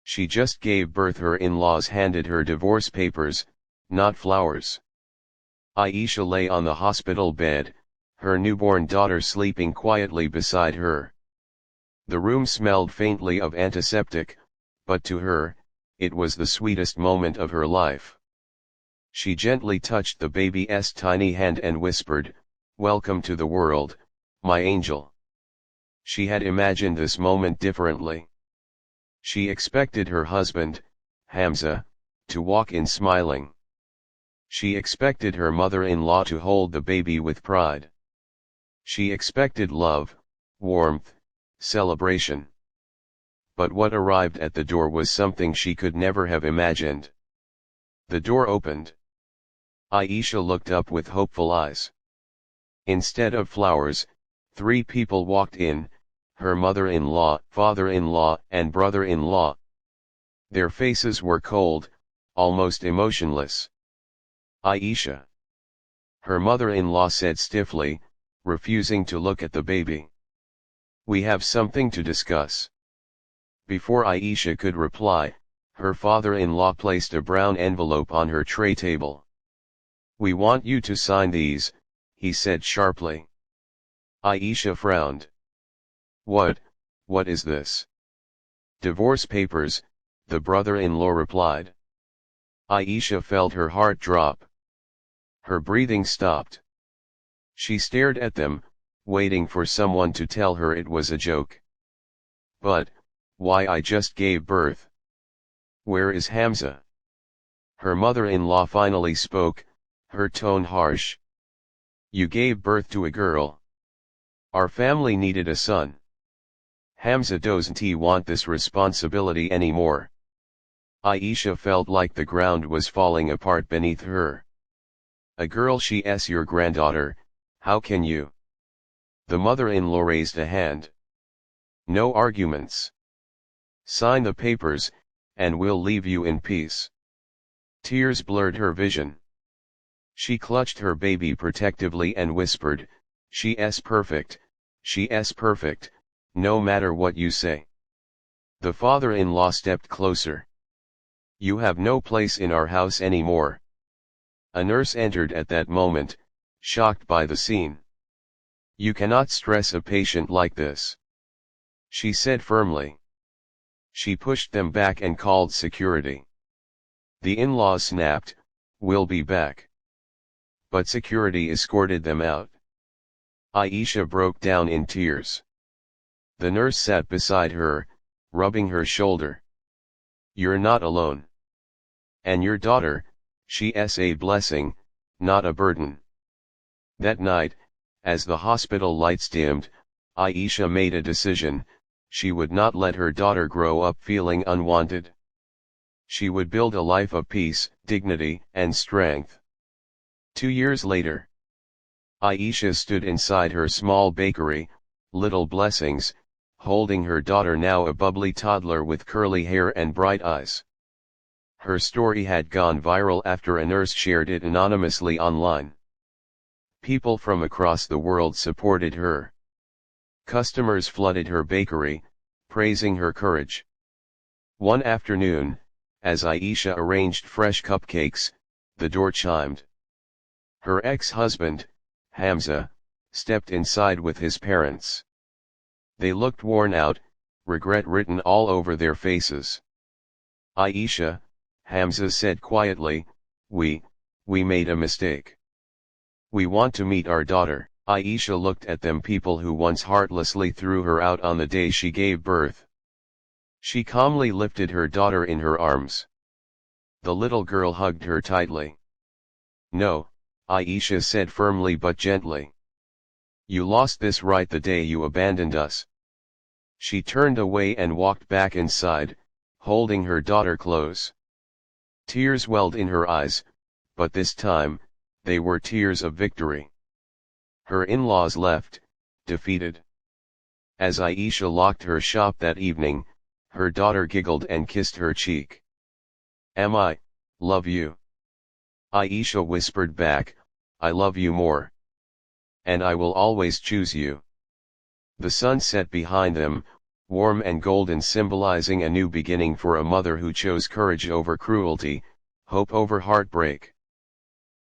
She just gave birth. Her in-laws handed her divorce papers, not flowers. Aisha lay on the hospital bed, her newborn daughter sleeping quietly beside her. The room smelled faintly of antiseptic, but to her, it was the sweetest moment of her life. She gently touched the baby's tiny hand and whispered, "Welcome to the world, my angel." She had imagined this moment differently. She expected her husband, Hamza, to walk in smiling. She expected her mother-in-law to hold the baby with pride. She expected love, warmth, celebration. But what arrived at the door was something she could never have imagined. The door opened. Aisha looked up with hopeful eyes. Instead of flowers, 3 people walked in, her mother-in-law, father-in-law, and brother-in-law. Their faces were cold, almost emotionless. "Aisha," her mother-in-law said stiffly, refusing to look at the baby. "We have something to discuss." Before Aisha could reply, her father-in-law placed a brown envelope on her tray table. "We want you to sign these," he said sharply. Aisha frowned. What is this?" "Divorce papers," the brother-in-law replied. Aisha felt her heart drop. Her breathing stopped. She stared at them, waiting for someone to tell her it was a joke. "But, why, I just gave birth. Where is Hamza?" Her mother-in-law finally spoke, her tone harsh. "You gave birth to a girl. Our family needed a son. Hamza doesn't want this responsibility anymore." Aisha felt like the ground was falling apart beneath her. "A girl, she's your granddaughter, how can you?" The mother-in-law raised a hand. "No arguments. Sign the papers, and we'll leave you in peace." Tears blurred her vision. She clutched her baby protectively and whispered, "She's perfect, she's perfect, no matter what you say." The father-in-law stepped closer. "You have no place in our house anymore." A nurse entered at that moment, shocked by the scene. "You cannot stress a patient like this," she said firmly. She pushed them back and called security. The in-laws snapped, "We'll be back." But security escorted them out. Aisha broke down in tears. The nurse sat beside her, rubbing her shoulder. "You're not alone. And your daughter, she's a blessing, not a burden." That night, as the hospital lights dimmed, Aisha made a decision: she would not let her daughter grow up feeling unwanted. She would build a life of peace, dignity, and strength. 2 years later, Aisha stood inside her small bakery, Little Blessings, holding her daughter, now a bubbly toddler with curly hair and bright eyes. Her story had gone viral after a nurse shared it anonymously online. People from across the world supported her. Customers flooded her bakery, praising her courage. One afternoon, as Aisha arranged fresh cupcakes, the door chimed. Her ex-husband, Hamza, stepped inside with his parents. They looked worn out, regret written all over their faces. "Aisha," Hamza said quietly, we made a mistake. We want to meet our daughter." Aisha looked at them people who once heartlessly threw her out on the day she gave birth. She calmly lifted her daughter in her arms. The little girl hugged her tightly. "No," Aisha said firmly but gently. "You lost this right the day you abandoned us." She turned away and walked back inside, holding her daughter close. Tears welled in her eyes, but this time, they were tears of victory. Her in-laws left, defeated. As Aisha locked her shop that evening, her daughter giggled and kissed her cheek. "I love you." Aisha whispered back, "I love you more. And I will always choose you." The sun set behind them, warm and golden, symbolizing a new beginning for a mother who chose courage over cruelty, hope over heartbreak.